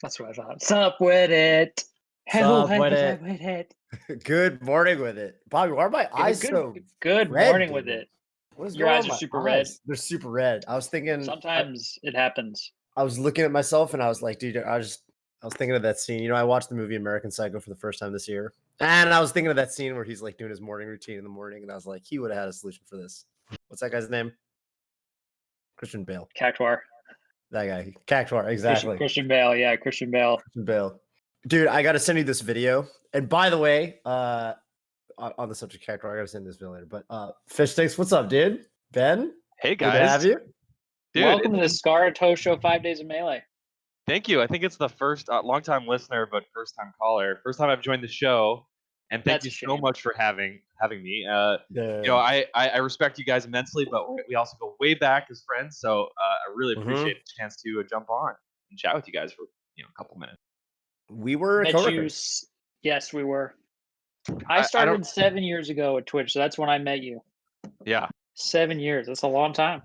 That's what I thought. Sup with it. Hello, Sup hey, with hey, it? with it. Good morning with it. Bobby, why are my Good, eyes good, so good red, morning with dude? it. What is Your going on eyes are with super my red. eyes? They're super red. I was thinking, Sometimes it happens. I was looking at myself and I was like, dude, I was thinking of that scene. You know, I watched the movie American Psycho for the first time this year. And I was thinking of that scene where he's like doing his morning routine in the morning. And I was like, he would have had a solution for this. What's that guy's name? Christian Bale. Cactuar. That guy. Cactuar, exactly. Christian Bale. Yeah, Christian Bale. Christian Bale. Dude, I got to send you this video. And by the way, on the subject character, I gotta send this video later. But Fish Sticks, what's up, dude? Ben, Hey good to have guys, you. dude. Welcome to the Scar Toe Show 5 Days of Melee. Thank you. I think it's the first long-time listener, but first-time caller. First time I've joined the show, and thank That's you a so shame. much for having me. Yeah. I respect you guys immensely, but we also go way back as friends. So I really appreciate the chance to jump on and chat with you guys for a couple minutes. We were Met you. coworkers. Yes, we were. I I started don't. 7 years ago at Twitch, so that's when I met you. Yeah, 7 years. That's a long time.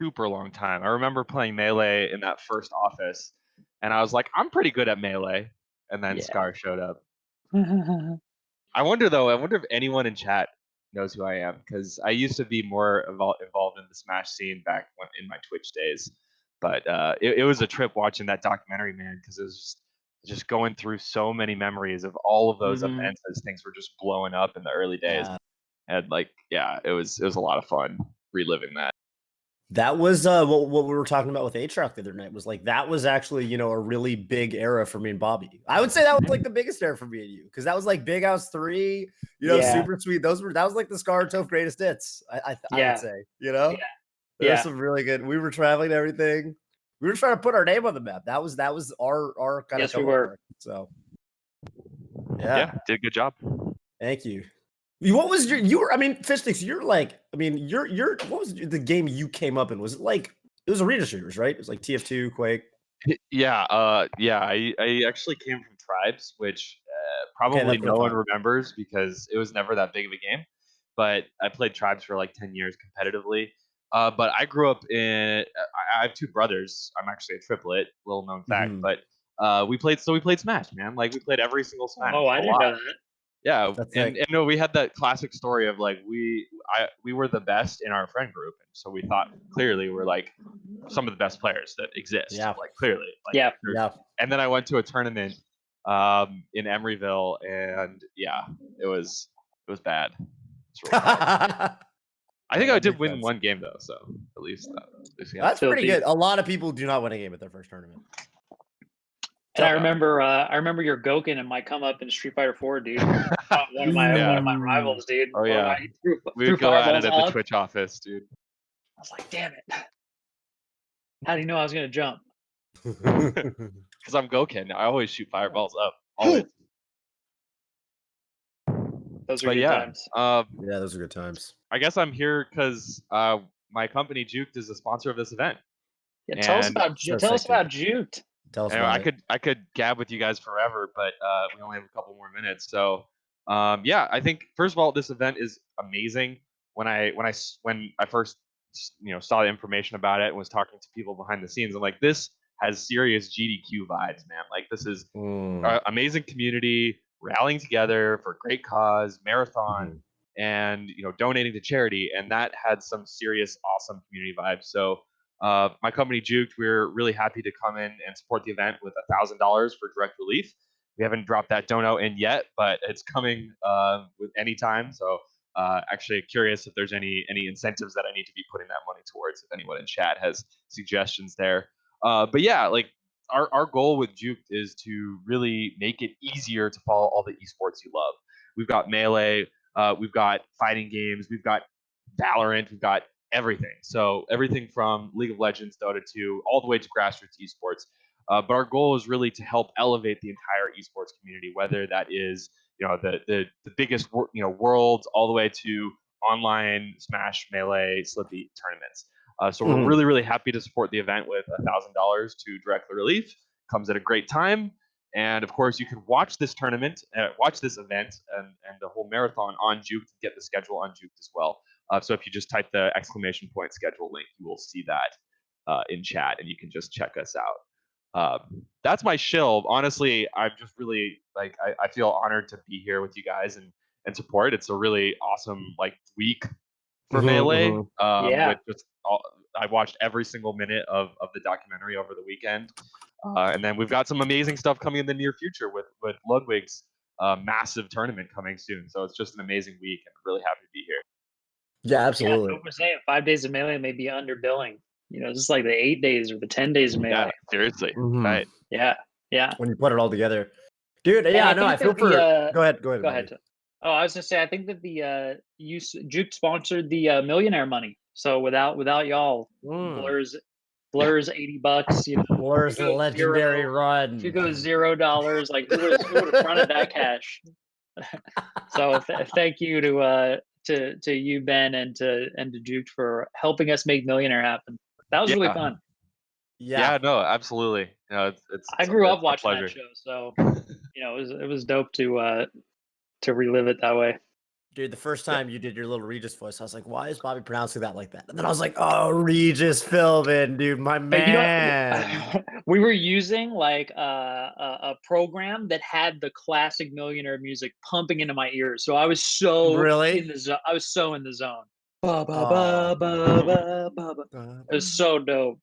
super long time. I remember playing Melee in that first office, and I was like, I'm pretty good at Melee, and then Yeah. Scar showed up. I wonder if anyone in chat knows who I am, because I used to be more involved in the Smash scene back in my Twitch days. But it was a trip watching that documentary, man, because it was just going through so many memories of all of those events as things were just blowing up in the early days. Yeah. And it was a lot of fun reliving that. That was what we were talking about with Aatrox the other night. Was like that was actually a really big era for me and Bobby. I would say that was like the biggest era for me and you, because that was like Big House 3, Yeah. Super Sweet. That was like the Scar Toph greatest hits. I would say, Yeah. there's some really good. We were traveling and everything. We were trying to put our name on the map. That was our kind Yes, of we come up were. party. So Yeah, did a good job. thank you. What was I mean, Fish Sticks, you're like, I mean, what was the game you came up in? Was it like, it was arena shooters, right? It was like TF2, Quake. Yeah, I actually came from Tribes, which probably that's what I no one thought. remembers because it was never that big of a game. But I played Tribes for like 10 years competitively. But I grew up in. I have two brothers. I'm actually a triplet. Little known fact, but we played Smash, man. Like we played every single Smash Oh, I a didn't lot. know that. Yeah, That's and like, no, we had that classic story of like we were the best in our friend group, and so we thought clearly we're like some of the best players that exist. yeah, Like clearly, like Yeah. yeah. and then I went to a tournament in Emeryville, and yeah, it was bad. It's real bad. I think I that did makes win sense. one game though, so at least yeah. That's pretty Filthy. good. A lot of people do not win a game at their first tournament. And I remember your Goken and my come up in Street Fighter 4, dude. one of my rivals, dude. Oh yeah, we threw would go at it fireballs at the up. Twitch office, dude. I was like, damn it. How do you know I was gonna jump? Because I'm Goken. I always shoot fireballs up. Always. Those are But good yeah, times. Yeah, those are good times. I guess I'm here because my company Juked is a sponsor of this event. Yeah, tell us about Juked. Tell us Anyway, about I could gab with you guys forever, but we only have a couple more minutes. So yeah, I think first of all, this event is amazing. When I first saw the information about it and was talking to people behind the scenes, I'm like, this has serious GDQ vibes, man. Like this is amazing community rallying together for a great cause, marathon, and donating to charity, and that had some serious awesome community vibes. So my company Juked, we're really happy to come in and support the event with $1,000 for direct relief. We haven't dropped that dono in yet, but it's coming with any time. So actually curious if there's any incentives that I need to be putting that money towards, if anyone in chat has suggestions there. But yeah, like our goal with Juked is to really make it easier to follow all the esports you love. We've got Melee, we've got fighting games, we've got Valorant, we've got everything. So everything from League of Legends, Dota 2, all the way to grassroots esports. But our goal is really to help elevate the entire esports community, whether that is the biggest worlds, all the way to online Smash, Melee, Slippy tournaments. So we're really happy to support the event with $1,000 to direct relief. Comes at a great time. And of course, you can watch this tournament, watch this event, and the whole marathon on Juked, and get the schedule on Juked as well. So if you just type the !schedule link, you will see that in chat, and you can just check us out. That's my shill. Honestly, I'm just really like I feel honored to be here with you guys and support. It's a really awesome like week for Melee. Yeah. With just I watched every single minute of the documentary over the weekend, and then we've got some amazing stuff coming in the near future with Ludwig's massive tournament coming soon. So it's just an amazing week, and I'm really happy to be here. Yeah, Yeah, absolutely. Toph was saying 5 days of Melee may be underbilling. Just like the 8 days or the 10 days of Yeah, Melee. seriously, Mhm. right? Yeah, yeah. When you put it all together, dude. And Yeah, I no, I think feel that the for. Go ahead, go Bobby. ahead. Oh, I was gonna say I think that the Juke sponsored the millionaire money. So without y'all, Mm. Blur's $80. Blur's If it goes legendary if it run. goes $0, like who would have fronted that cash? So thank you to you, Ben, and to Juke for helping us make Millionaire happen. That was really Yeah, fun. Yeah, no, absolutely. I grew up It's a watching that pleasure. show, so it was dope to relive it that way. dude. The first time you did your little Regis voice, I was like, "Why is Bobby pronouncing that like that?" And then I was like, "Oh, Regis Philbin, dude, my But man." we were using like a program that had the classic Millionaire music pumping into my ears, so I was so in Really? the zone. I was so in the zone. Ba ba Oh, ba ba ba ba ba. It was so dope.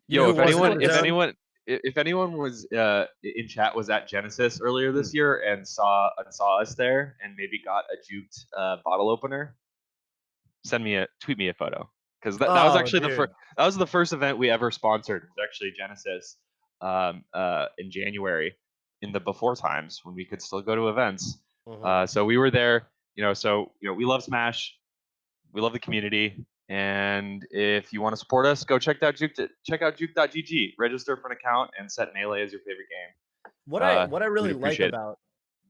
you know Yo, who wasn't in the zone? if anyone was in chat was at Genesis earlier this Mm. year and saw us there and maybe got a juked bottle opener, tweet me a photo, because that was Oh, actually dude. that was the first event we ever sponsored. It was actually Genesis in January, in the before times when we could still go to events. Mhm. So we were there. We love Smash, we love the community, and if you want to support us, go check out juke.gg, register for an account, and set Melee as your favorite game. What I We'd really like appreciate it. about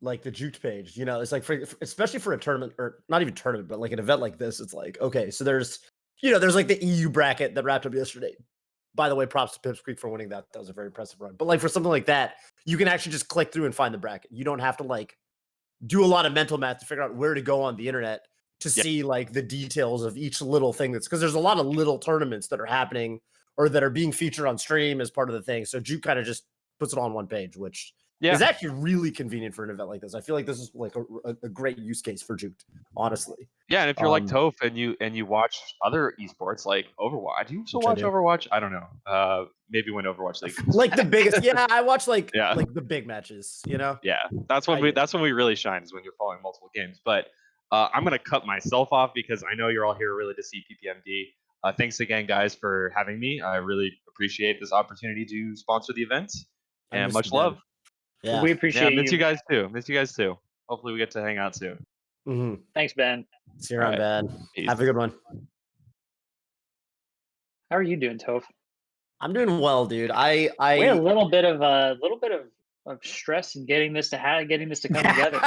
like the juked page, it's like especially for a tournament, or not even tournament, but like an event like this, it's like, okay, so there's like the EU bracket that wrapped up yesterday. By the way, props to Pipsqueak for winning that. That was a very impressive run. But like for something like that, you can actually just click through and find the bracket. You don't have to like do a lot of mental math to figure out where to go on the internet to Yeah. see like the details of each little thing, that's because there's a lot of little tournaments that are happening or that are being featured on stream as part of the thing. So Juke kind of just puts it all on one page, which is actually really convenient for an event like this. I feel like this is like a great use case for Juke, honestly. Yeah, and if you're like Toph and you watch other esports like Overwatch, do you still Which I watch do. Overwatch? I don't know. Maybe when Overwatch League comes Like the back. biggest, yeah, I watch like Yeah. like the big matches, Yeah, that's when we really shine, is when you're following multiple games. But I'm gonna cut myself off because I know you're all here really to see PPMD. Thanks again, guys, for having me. I really appreciate this opportunity to sponsor the event, I and miss much you, man. love. Yeah. We Yeah, appreciate miss you you. guys too. Miss you guys too. Hopefully, we get to hang out soon. Mhm. Thanks, Ben. See you All around, right. bad. Peace. Have a good one. How are you doing, Toph? I'm doing well, dude. We had a little bit of stress in getting this to come together.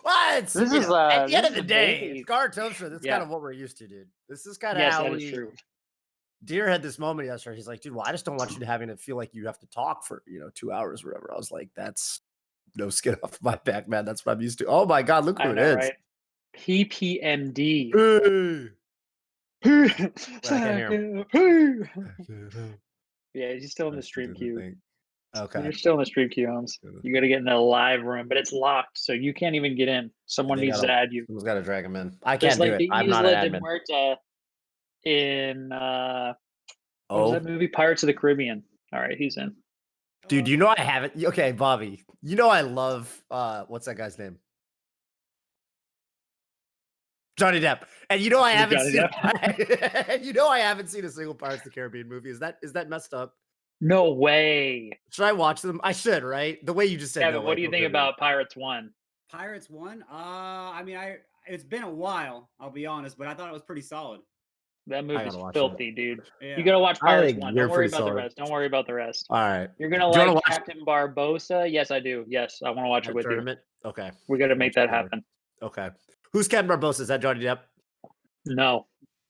What? This is At the end this of the is day, way. Scar Toaster, that's kind Yeah. of what we're used to, dude. This is kind of Yes, how that is true. Deer had this moment yesterday. He's like, dude, well, I just don't want you to having to feel like you have to talk for 2 hours or whatever. I was like, that's no skin off my back, man. That's what I'm used to. Oh my god, look who I it know, is. right? PPMD. Hey. Wait, I can't hear him. Yeah, he's still in the stream queue. Okay. You're still in the stream queue, Holmes. You got to get in the live room, but it's locked, so you can't even get in. Someone needs to add you. Someone's got to drag him in. I Just can't do like it. the I'm not an Isla de admin. Muerta in what was that movie? Pirates of the Caribbean. All right, he's in. Dude, you know I haven't. Okay, Bobby. You know I love what's that guy's name? Johnny Depp. And you know I haven't Johnny seen you know I haven't seen a single Pirates of the Caribbean movie. Is that messed up? No way. Should I watch them? I should, right? The way you just said Kevin, no. what do you think about Pirates 1? Pirates 1? I mean, it's been a while, I'll be honest, but I thought it was pretty solid. That movie's watch filthy, dude. Yeah. You gotta watch I Pirates think 1. you're Don't worry pretty about the solid. rest. Don't worry about the rest. All right. You're gonna Do you wanna like watch Captain Barbosa? Yes, I do. Yes, I want to watch it that with tournament? Okay. you. We got to make that together. happen. Okay. Who's Captain Barbosa? Is that Johnny Depp? No,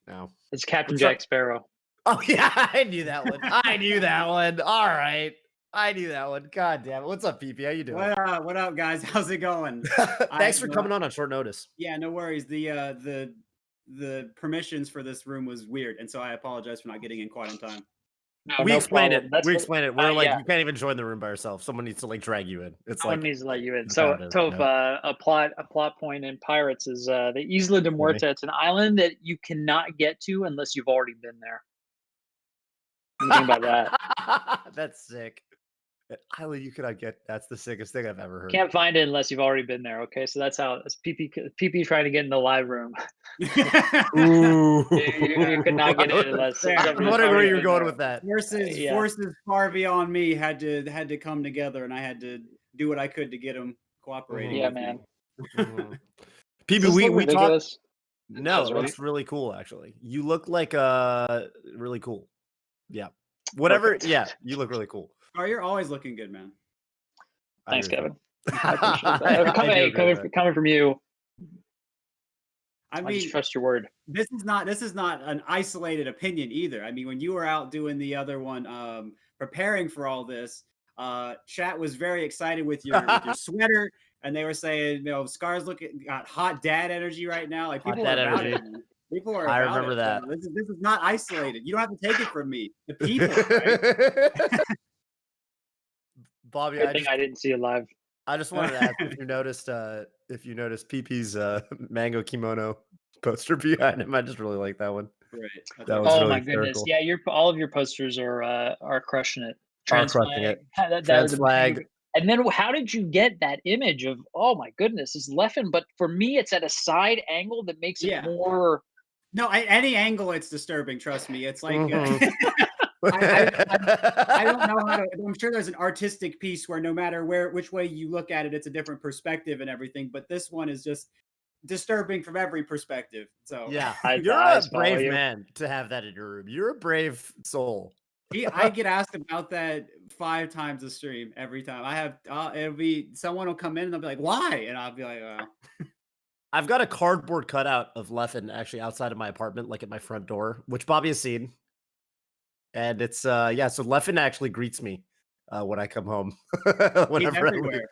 No. it's Captain What's Jack up? Sparrow. Oh yeah, I knew that one. I knew that one. All right. I knew that one. God damn it. What's up, PP? How you doing? What up, guys? How's it going? Thanks for coming on short notice. Yeah, no worries. The permissions for this room was weird, and so I apologize for not getting in quite on time. No, we no explained problem. it. That's We what, explained it. We're like, yeah. you can't even join the room by yourself. Someone needs to like drag you in. It's Someone like needs to let you in. that's So, how it is. Toph, Yeah. a plot point in Pirates is the Isla de Maybe. Muerta. It's an island that you cannot get to unless you've already been there. What do you think about that? That's sick. Island you cannot get. That's the sickest thing I've ever heard. Can't find it unless you've already been there. Okay, so that's how it's PP trying to get in the live room. Ooh. You could not get in unless Fair. I was somebody's wondering where already you were been going there. with that. Yeah. Forces far beyond me had to come together, and I had to do what I could to get them cooperating. Yeah, with man. me. Mhm. Does PB, this look we talked. ridiculous? No, does, it right? looks really cool. Actually, you look like really cool. Yeah. Whatever. Perfect. Yeah, you look really cool. Oh, you're always looking good, man. Thanks, agree with Kevin. that. I appreciate that. I do Coming, agree with that. coming from you, I I mean, just trust your word. this is not an isolated opinion either. I mean, when you were out doing the other one, preparing for all this, chat was very excited with your sweater, and they were saying, you know, Scar's got hot dad energy right now. Like Hot people dad are about energy. it. Man. People are I about remember it. that. So this is not isolated. You don't have to take it from me. The people, right? Bobby, Good thing I didn't see it live. I just wanted to ask if you noticed PP's mango kimono poster behind him. I just really like that one. Right. That was Oh really my goodness! hysterical. Yeah, all of your posters are crushing it. Are crushing it. That Trans the flag. and then how did you get that image of? Oh my goodness, it's Leffen, but for me, it's at a side angle that makes it Yeah. more. No, any angle, it's disturbing. Trust me. It's like Mhm. I don't know how to. I'm sure there's an artistic piece where no matter which way you look at it, it's a different perspective and everything. But this one is just disturbing from every perspective. So Yeah, I you're eyes a follow brave you. man to have that in your room. You're a brave soul. I get asked about that 5 times a stream every time. I have it'll be someone will come in and they'll be like, "Why?" And I'll be like, "Oh." I've got a cardboard cutout of Leffen actually outside of my apartment, like at my front door, which Bobby has seen. And it's yeah, so Leffen actually greets me when I come home. He's Whenever I leave. everywhere.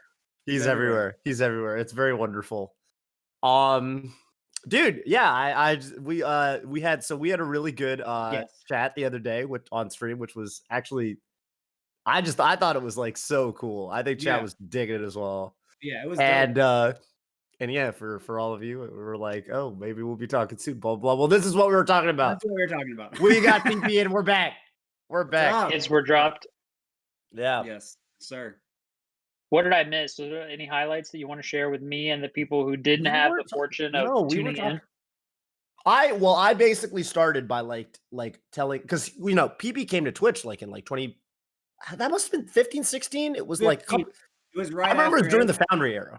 He's everywhere. He's everywhere. It's very wonderful. Dude, yeah, we had a really good Yes. chat the other day on stream, which was actually I thought it was like so cool. I think chat Yeah. was digging it as well. Yeah, it was And dope. and yeah, for all of you, we were like, oh, maybe we'll be talking soon. Blah blah. Well, this is what we were talking about. That's what we were talking about. We got PP and we're back. We're back. up? Kids were dropped. Yeah. Yes, sir. What did I miss? Is there any highlights that you want to share with me and the people who didn't have the fortune of tuning in? I basically started by like telling, because PP came to Twitch like in like 20, that must have been 15, 16. It was like It was right I remember after during the Foundry era,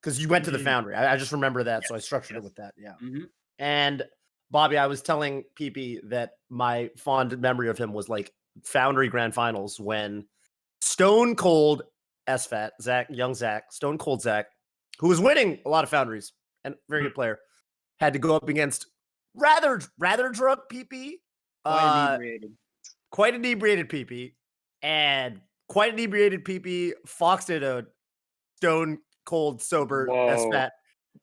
because you went to the Mhm. Foundry. I just remember that, so I Yes, structured it yes. with that. Yeah. Mhm. And Bobby, I was telling PP that my fond memory of him was like Foundry Grand Finals when Stone Cold SFAT, young Zach, Stone Cold Zach, who was winning a lot of Foundries and very good player, had to go up against rather drunk PP, quite inebriated PP, and quite inebriated PP foxed it a Stone Cold sober Whoa. SFAT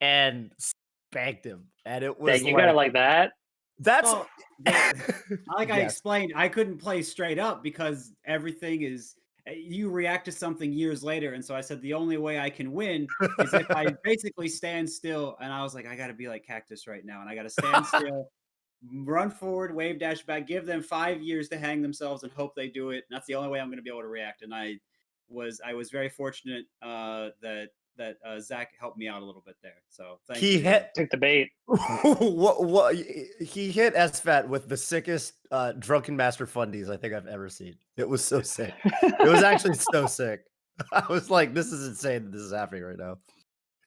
and spanked him, and it was You got it like that? that's Well, like I Yes. explained, I couldn't play straight up because everything is you react to something years later, and so I said the only way I can win is if I basically stand still. And I was like, I got to be like Cactus right now, and I got to stand still, run forward, wave dash back, give them 5 years to hang themselves, and hope they do it. And that's the only way I'm going to be able to react. And I was very fortunate that Zach helped me out a little bit there. So thank you. Took the bait. what he hit SFAT with the sickest drunken master fundies I think I've ever seen. It was so sick. It was actually so sick. I was like, this is insane that this is happening right now.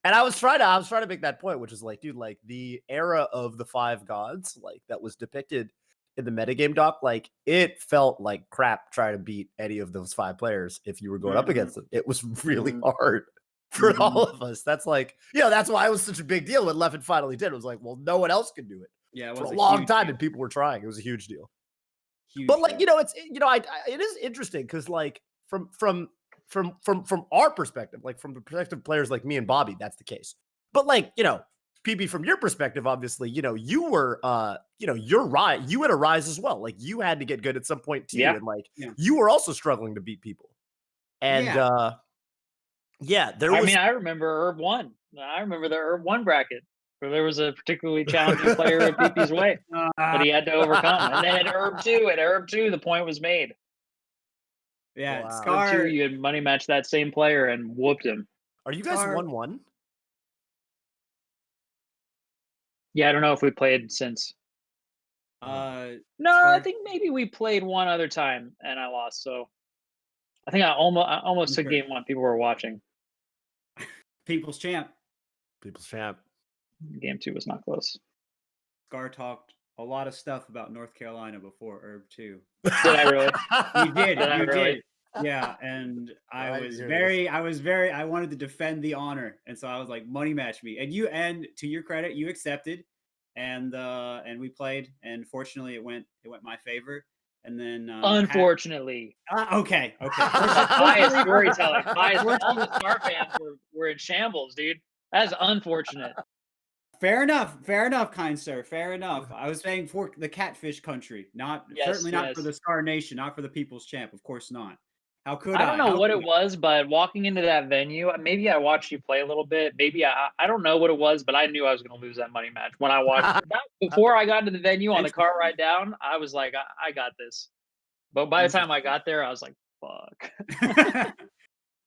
And I was trying to make that point, which is like, dude, like the era of the 5 gods, like that was depicted in the metagame doc, like it felt like crap trying to beat any of those 5 players if you were going up against them. It was really hard for all of us. That's like, that's why it was such a big deal when Leffen finally did. It was like, well, no one else could do it. Yeah, it for was a long time, deal. and people were trying. It was a huge deal. But like, it's it is interesting because like from our perspective, like from the perspective of players like me and Bobby, that's the case. But like, PB, from your perspective, obviously, you were, you're right. You had a rise as well. Like you had to get good at some point too, Yeah. and like Yeah. you were also struggling to beat people. And Yeah. there I was. mean, I remember Herb 1. I remember the Herb 1 bracket where there was a particularly challenging player at PP's way that he had to overcome. And then at Herb 2, the point was made. Yeah, Wow. Herb 2, Scar. you had money matched that same player and whooped him. Are you guys Scar- 1-1? Yeah, I don't know if we played since. Uh, No, Scar- I think maybe we played one other time and I lost. So I think I almost took Okay. game 1. People were watching. People's champ. People's champ. Game 2 was not close. Scar talked a lot of stuff about North Carolina before Herb 2. Did I really? You did. Did I You really? did. Yeah, and I I was hear very, I wanted to defend the honor, and so I was like, money match me. And to your credit, you accepted, and we played, and fortunately, it went my favor. And then Unfortunately. okay. Biased storytelling. Biased. All the Star fans were in shambles, dude. That's unfortunate. Fair enough, kind sir. Fair enough. I was saying for the catfish country, certainly not for yes. the Star Nation, not for the People's Champ. Of course not. How could I don't know How what could it was, but walking into that venue, maybe I watched you play a little bit. Maybe I don't know what it was, but I knew I was going to lose that money match when I watched. Before I got into the venue on the car ride down, I was like, I got this. But by the time I got there, I was like, fuck.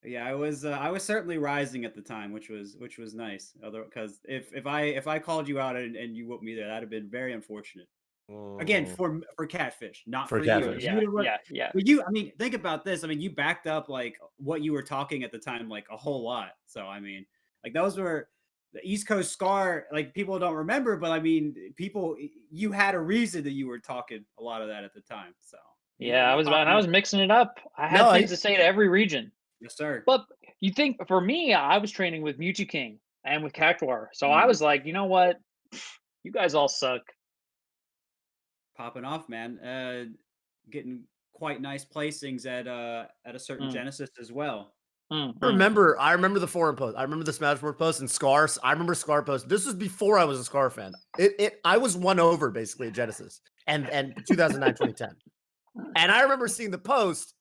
Yeah, I was certainly rising at the time, which was nice. Although, because if I called you out and you whooped me there, that'd have been very unfortunate. Again, for catfish, not For for catfish. you. Yeah. But you, I mean, think about this. I mean, you backed up like what you were talking at the time, like a whole lot. So I mean, like those were the East Coast Scar. Like people don't remember, but I mean, you had a reason that you were talking a lot of that at the time. So Yeah, I was mixing it up. I had things to say to every region. Yes, sir. But you think for me, I was training with Mewtwo King and with Cactuar. So I was like, you know what? You guys all suck. Popping off, man. Getting quite nice placings at a certain Genesis as well. I remember the forum post. I remember the Smashboard post and Scar. I remember Scar post. This was before I was a Scar fan. I was won over basically at Genesis and 2009, 2010. And I remember seeing the post.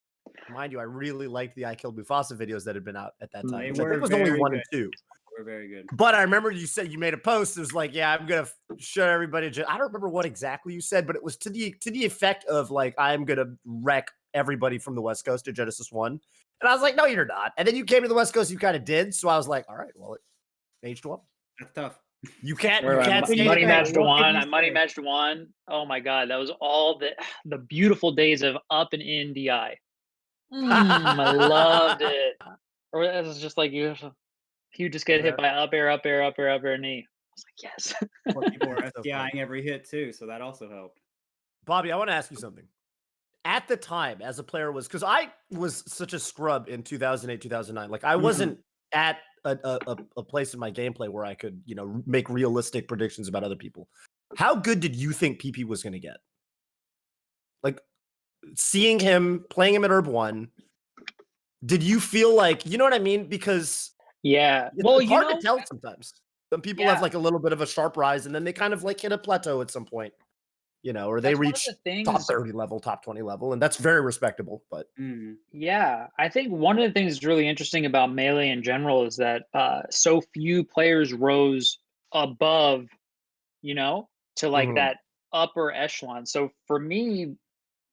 Mind you, I really liked the I Killed Mufasa videos that had been out at that time. They Which I were think was only very 1 good. and 2. They were very good. But I remember you said you made a post. It was like, yeah, I'm gonna show everybody. I don't remember what exactly you said, but it was to the effect of like, I'm gonna wreck everybody from the West Coast to Genesis 1. And I was like, no, you're not. And then you came to the West Coast, you kind of did. So I was like, all right, well, it aged well. That's tough. You can't money matched one. I money matched one. Oh my god, that was all the beautiful days of up and in DI. I loved it. Or it was just like you just get hit by up air, knee. I was like, yes. People were SDIing every hit too, so that also helped. Bobby, I want to ask you something. At the time, as a player, because I was such a scrub in 2008, 2009. Like I wasn't at a place in my gameplay where I could, make realistic predictions about other people. How good did you think PP was going to get? Like seeing him, playing him at Herb 1, did you feel like, you know what I mean? Because it's hard to tell sometimes. Some people have like a little bit of a sharp rise and then they kind of like hit a plateau at some point, or they reach top 30 level, top 20 level, and that's very respectable. But yeah, I think one of the things that's really interesting about Melee in general is that so few players rose above, to like that upper echelon. So for me,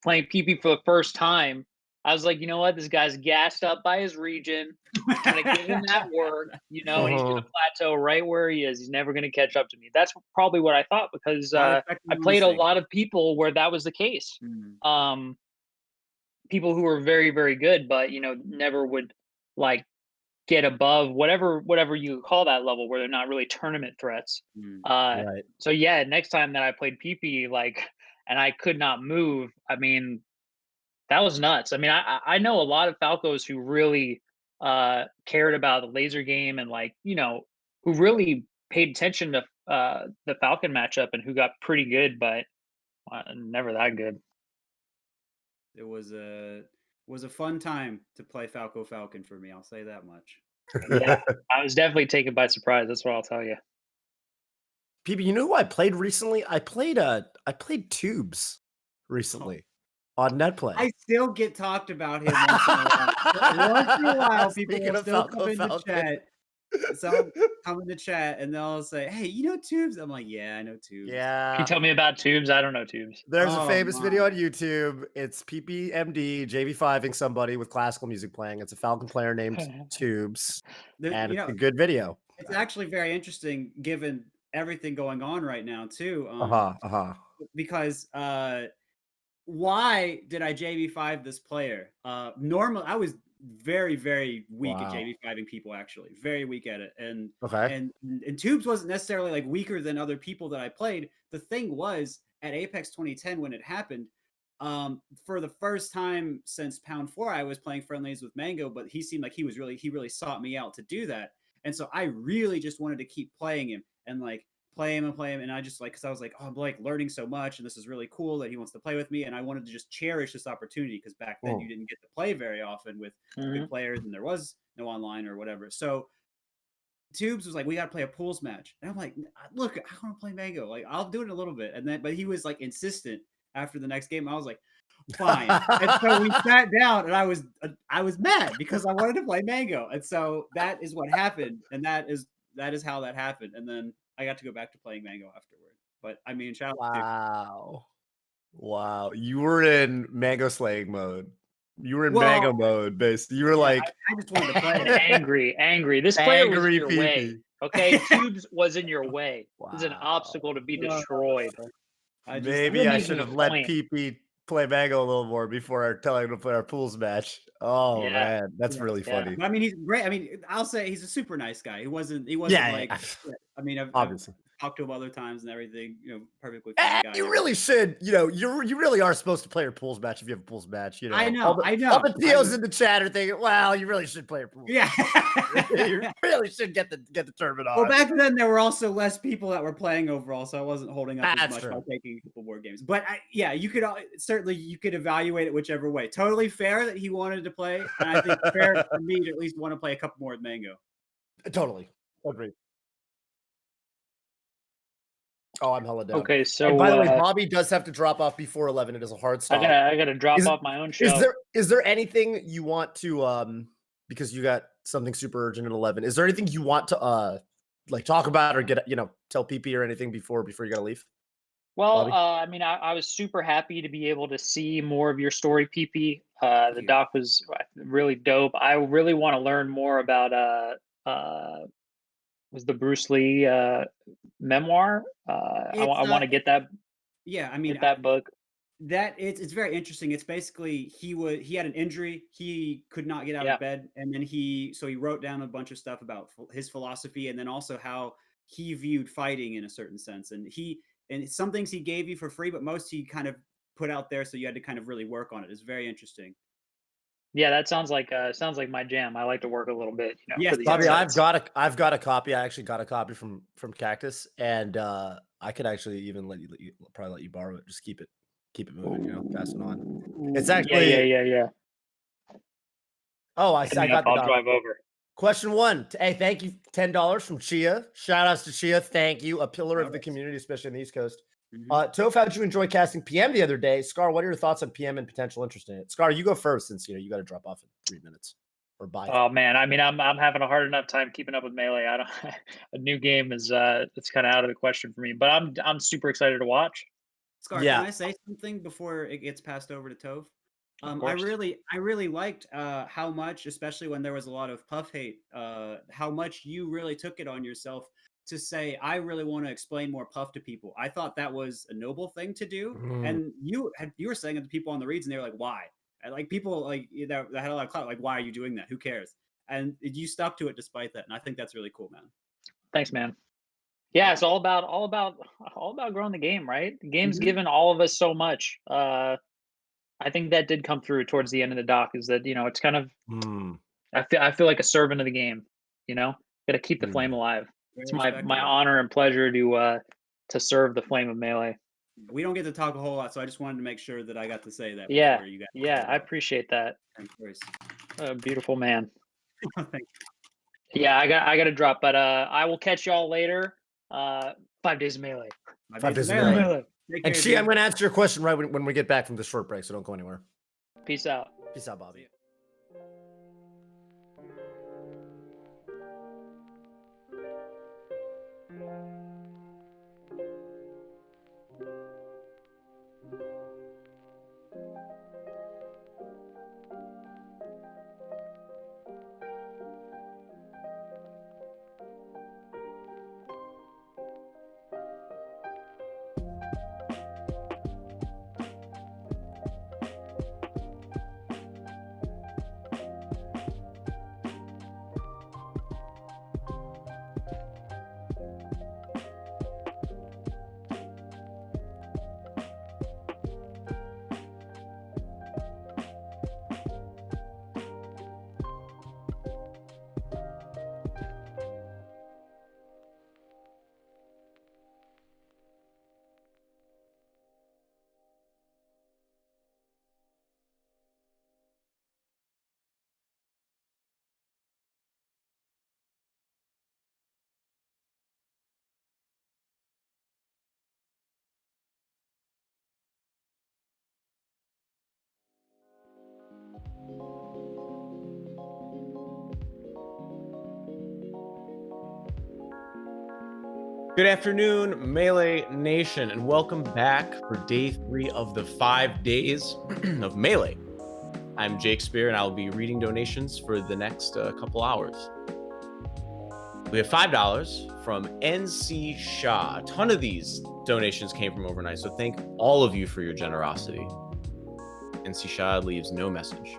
playing PP for the first time, I was like, you know what? This guy's gassed up by his region. Gonna give him that work, and he's gonna plateau right where he is. He's never gonna catch up to me. That's probably what I thought because I played a lot of people where that was the case. People who were very, very good, but never would like get above whatever you call that level where they're not really tournament threats. Right. So yeah, next time that I played PP, and I could not move, I mean, that was nuts. I mean, I know a lot of Falcos who really cared about the laser game and who really paid attention to the Falcon matchup and who got pretty good, but never that good. It was a fun time to play Falco Falcon for me. I'll say that much. Yeah, I was definitely taken by surprise. That's what I'll tell you. PB, you know who I played recently? I played Tubes recently on NetPlay. I still get talked about him once in a while. Once in a while, people Speaking will of still Falco come in the Falcon. chat. Some come in the chat and they'll say, "Hey, you know Tubes?" I'm like, "Yeah, I know Tubes." Can Yeah. you tell me about tubes? I don't know tubes. There's a Oh, famous video my. on YouTube. It's PPMD JV5ing somebody with classical music playing. It's a Falcon player named Tubes, and You it's know, a good video. it's actually very interesting given everything going on right now too. Because why did I JV5 this player? Normally, I was very, very weak at Wow. JV5ing people. Actually, very weak at it. And Okay. and Tubes wasn't necessarily like weaker than other people that I played. The thing was at Apex 2010 when it happened. For the first time since Pound 4, I was playing friendlies with Mango, but he seemed like he really sought me out to do that. And so I really just wanted to keep playing him and like play him and play him. And I just like, cause I was like, oh, I'm like learning so much and this is really cool that he wants to play with me. And I wanted to just cherish this opportunity because back then you didn't get to play very often with good players and there was no online or whatever. So Tubes was like, we got to play a pools match. And I'm like, look, I want to play Mango. Like, I'll do it in a little bit. And then, but he was like insistent after the next game. I was like, fine. And so we sat down and I was mad because I wanted to play Mango. And so that is what happened. And that is how that happened. And then I got to go back to playing Mango afterward. But I mean, shout out to Wow. Wow. You were in Mango slaying mode. You were in Well, Mango mode, basically. You were like I just wanted to play. angry. This player was in angry your way. PP. Okay, Tubes was in your way. It was an Wow. obstacle to be destroyed. Maybe You're I making should a have let point. PP play Mango a little more before telling him to play our pools match. Oh Yeah. man, that's really funny. But I mean, he's great. I mean, I'll say he's a super nice guy. He wasn't Yeah, like. I mean, I've obviously. talked to him other times and everything. You know, perfectly fine guy. You really should. You know, you really are supposed to play your pools match if you have a pools match. You know, I know. All the TOs in the chat are thinking, "Well, you really should play your pools." Yeah, you really should get the tournament on. Well, back then there were also less people that were playing overall, so I wasn't holding up as much true. by taking a couple more games. But yeah, you could certainly evaluate it whichever way. Totally fair that he wanted to play, and I think fair for me to at least want to play a couple more with Mango. Totally agreed. Oh, I'm hella down. Okay, so and by the way, Bobby does have to drop off before 11. It is a hard stop. I gotta drop off my own show. Is there anything you want to because you got something super urgent at 11? Is there anything you want to like talk about or get tell PP or anything before you gotta leave? Well, I mean, I was super happy to be able to see more of your story, PP. The doc was really dope. I really want to learn more about was the Bruce Lee memoir. I want to get that. Yeah, I mean get that book. That it's very interesting. It's basically he had an injury. He could not get out of bed, and then he wrote down a bunch of stuff about his philosophy, and then also how he viewed fighting in a certain sense. And some things he gave you for free, but most he kind of put out there, so you had to kind of really work on it. It's very interesting. Yeah, that sounds like my jam. I like to work a little bit. You know, yes, Bobby, I've got a copy. I actually got a copy from Cactus, and I could actually even let you borrow it. Just keep it moving. You know, passing on. It's actually yeah. Oh, I got the I'll drive over. Question 1. Hey, thank you. $10 from Chia. Shout outs to Chia. Thank you. A pillar of the community, especially on the East Coast. Toph, how did you enjoy casting PM the other day? Scar, what are your thoughts on PM and potential interest in it? Scar, you go first since you got to drop off in 3 minutes or bye. Oh man, I mean, I'm having a hard enough time keeping up with Melee. I don't. A new game is it's kind of out of the question for me. But I'm super excited to watch. Scar, can I say something before it gets passed over to Toph? I really liked how much, especially when there was a lot of Puff hate, how much you really took it on yourself to say, I really want to explain more Puff to people. I thought that was a noble thing to do. And you were saying it to people on the reads and they were like, why? And like people like that had a lot of clout, like, why are you doing that? Who cares? And you stuck to it despite that. And I think that's really cool, man. Thanks, man. Yeah, it's all about growing the game, right? The game's given all of us so much. I think that did come through towards the end of the doc. Is that it's kind of I feel like a servant of the game. Got to keep the flame alive. It's my honor and pleasure to serve the flame of Melee. We don't get to talk a whole lot, so I just wanted to make sure that I got to say that. Yeah, before you guys I appreciate that. Of course. Beautiful man. Thank you. Yeah, I got to drop, but I will catch y'all later. 5 days of Melee. 5 days of Melee. Melee. Melee. Take And care, she, dude. I'm going to answer your question right when we get back from this short break, so don't go anywhere. Peace out. Peace out, Bobby. Good afternoon, Melee Nation, and welcome back for day 3 of the 5 days of Melee. I'm Jake Spear, and I'll be reading donations for the next couple hours. We have $5 from NC Shaw. A ton of these donations came from overnight, so thank all of you for your generosity. NC Shaw leaves no message.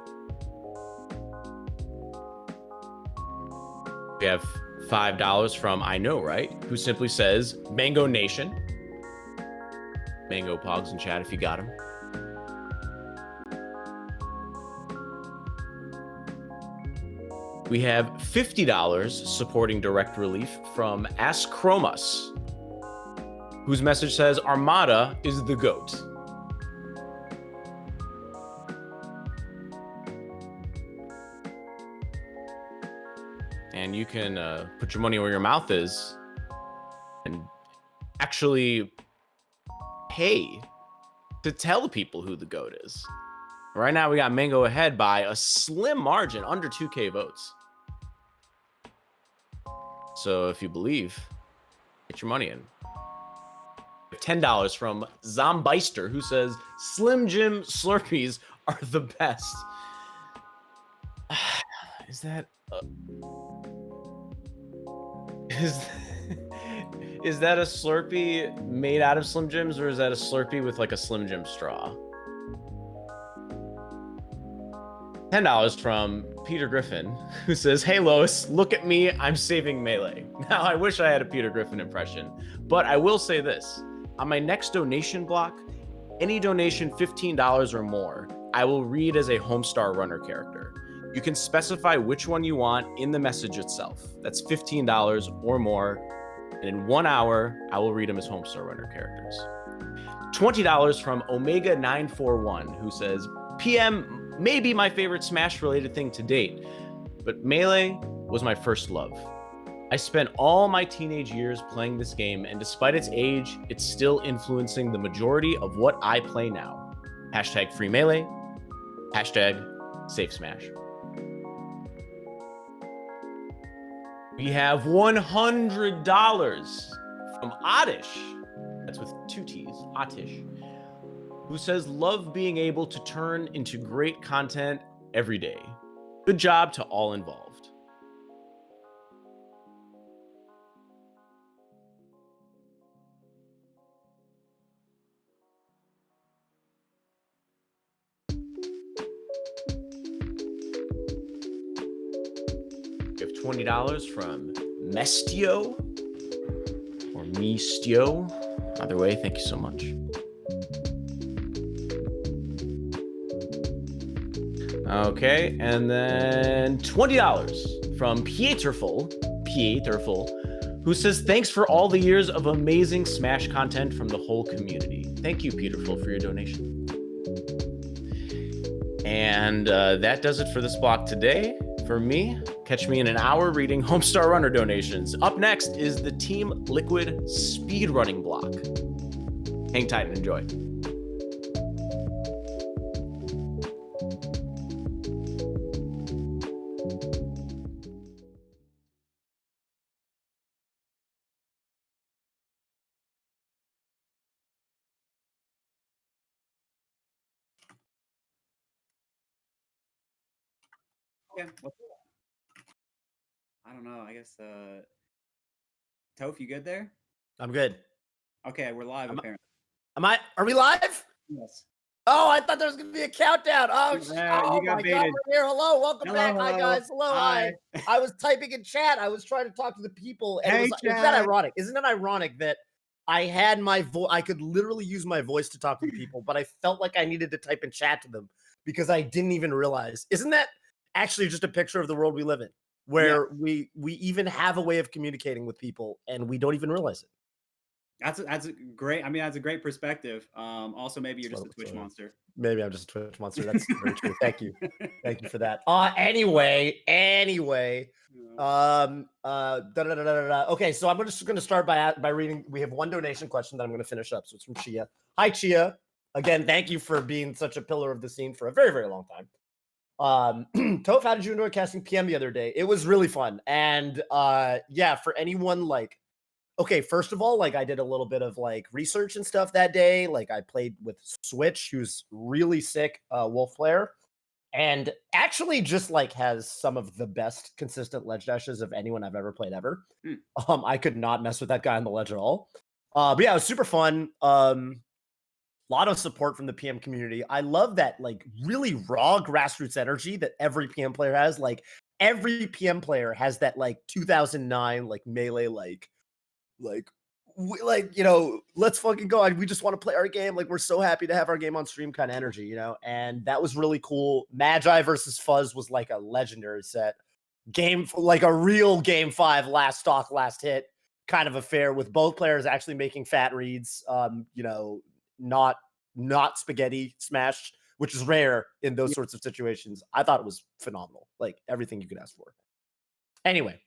We have $5 from I Know Right, who simply says, Mango Nation. Mango Pogs in chat if you got him. We have $50 supporting direct relief from Ask Chromus, whose message says, Armada is the GOAT. And you can put your money where your mouth is and actually pay to tell people who the GOAT is. Right now, we got Mango ahead by a slim margin, under 2K votes. So if you believe, get your money in. $10 from Zombeister, who says, Slim Jim Slurpees are the best. Is that... Is that a Slurpee made out of Slim Jims, or is that a Slurpee with like a Slim Jim straw? $10 from Peter Griffin, who says, Hey Lois, look at me, I'm saving Melee. Now, I wish I had a Peter Griffin impression, but I will say this. On my next donation block, any donation $15 or more, I will read as a Homestar Runner character. You can specify which one you want in the message itself. That's $15 or more. And in 1 hour, I will read them as Homestar Runner characters. $20 from Omega941, who says, PM may be my favorite Smash-related thing to date, but Melee was my first love. I spent all my teenage years playing this game, and despite its age, it's still influencing the majority of what I play now. Hashtag free Melee. Hashtag save Smash. We have $100 from Oddish. That's with 2 T's, Oddish, who says, love being able to turn into great content every day. Good job to all involved. We have $20 from Mestio or Mistio. Either way, thank you so much. Okay, and then $20 from Pieterful, who says, thanks for all the years of amazing Smash content from the whole community. Thank you, Pieterful, for your donation. And that does it for this block today. For me, Catch me in an hour reading Homestar Runner donations. Up next is the Team Liquid speedrunning block. Hang tight and enjoy. Okay. I don't know. I guess Toph, you good there? I'm good. Okay, we're live apparently. Are we live? Yes. Oh, I thought there was gonna be a countdown. Oh, You oh got my God, baited. we're here. Hello, welcome Hello, back. Hi hello. guys. Hello, hi. I was typing in chat. I was trying to talk to the people, and Hey, isn't that chat. ironic? Isn't it ironic that I had my voice? I could literally use my voice to talk to the people, but I felt like I needed to type in chat to them because I didn't even realize. Isn't that actually just a picture of the world we live in, where we even have a way of communicating with people and we don't even realize it? That's a great. I mean, that's a great perspective. Also, maybe you're just a Twitch monster. Maybe I'm just a Twitch monster. That's very true. Thank you. Thank you for that. Anyway. Okay, so I'm just gonna start by reading. We have one donation question that I'm gonna finish up. So it's from Chia. Hi, Chia. Again, thank you for being such a pillar of the scene for a very, very long time. Toph, how did you enjoy casting PM the other day? It was really fun. And yeah, for anyone like, okay, first of all, like I did a little bit of like research and stuff that day. Like I played with Switch, who's really sick wolf player, and actually just like has some of the best consistent ledge dashes of anyone I've ever played ever. I could not mess with that guy on the ledge at all. But yeah, it was super fun. Lot of support from the PM community. I love that like really raw grassroots energy that every PM player has. Like every PM player has that like 2009 like melee like you know, let's fucking go. We just want to play our game. Like we're so happy to have our game on stream kind of energy, you know. And that was really cool. Magi versus Fuzz was like a legendary set game, like a real game 5 last stock last hit kind of affair with both players actually making fat reads. You know, not spaghetti smashed, which is rare in those sorts of situations. I thought it was phenomenal. Like everything you could ask for. Anyway,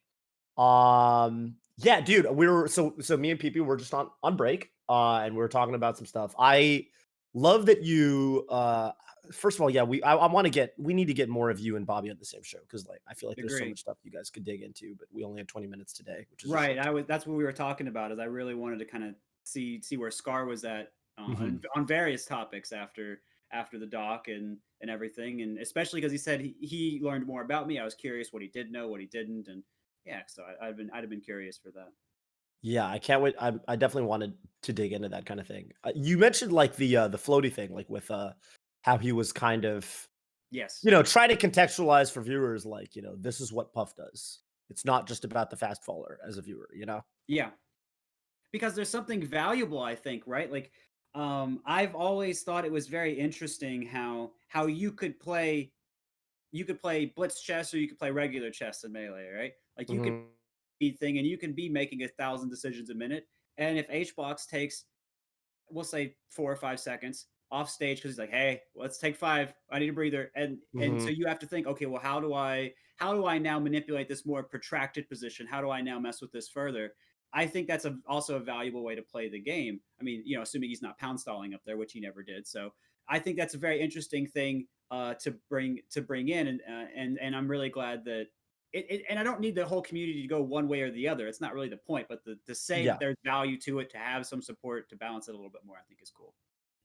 yeah, dude, we were so me and PP were just on break, and we were talking about some stuff. I love that you first of all, yeah, we need to get more of you and Bobby on the same show because like I feel like there's so much stuff you guys could dig into, but we only had 20 minutes today, which is right. That's what we were talking about. Is I really wanted to kind of see where Scar was at on various topics after the doc and everything, and especially because he said he learned more about me. I was curious what he did know, what he didn't, and yeah, so I'd have been curious for that. Yeah, I can't wait. I definitely wanted to dig into that kind of thing. You mentioned like the floaty thing, like with how he was kind of, yes, you know, try to contextualize for viewers, like, you know, this is what Puff does. It's not just about the fast faller as a viewer, you know? Yeah, because there's something valuable, I think, right? Like, I've always thought it was very interesting how you could play blitz chess or you could play regular chess in Melee, right? Like you could thing and you can be making 1,000 decisions a minute, and if HBox takes, we'll say 4 or 5 seconds off stage because he's like, hey, let's take 5, I need a breather, and so you have to think, okay, well, how do I now manipulate this more protracted position? How do I now mess with this further? I think that's also a valuable way to play the game. I mean, you know, assuming he's not pound stalling up there, which he never did. So I think that's a very interesting thing to bring in, and I'm really glad that and I don't need the whole community to go one way or the other. It's not really the point, but to say that there's value to it, to have some support to balance it a little bit more, I think is cool.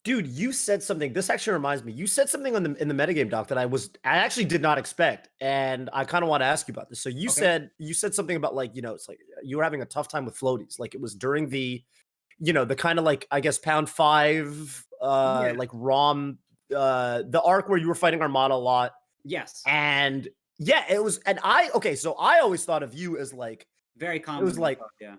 Dude, you said something. This actually reminds me. You said something in the metagame doc that I actually did not expect, and I kind of want to ask you about this. So you said something about like, you know, it's like you were having a tough time with floaties. Like it was during the, you know, the kind of like I guess pound 5 like ROM the arc where you were fighting Armada a lot. Yes. And yeah, it was, and so I always thought of you as like very common. It was like yeah.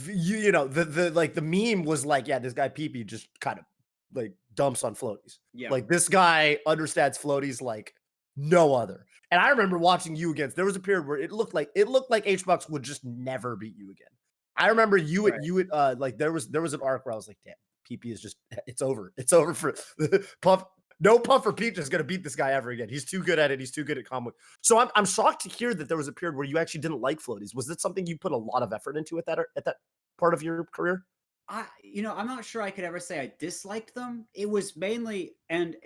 You know, the like the meme was like, yeah, this guy PP just kind of like dumps on floaties. Yeah. Like this guy understands floaties like no other. And I remember watching you against, there was a period where it looked like HBox would just never beat you again. I remember you would like there was an arc where I was like, damn, PP is just it's over. It's over for Puff. No Puffer Peach is going to beat this guy ever again. He's too good at it. He's too good at combo. So I'm shocked to hear that there was a period where you actually didn't like floaties. Was it something you put a lot of effort into at that part of your career? I'm not sure I could ever say I disliked them. It was mainly, and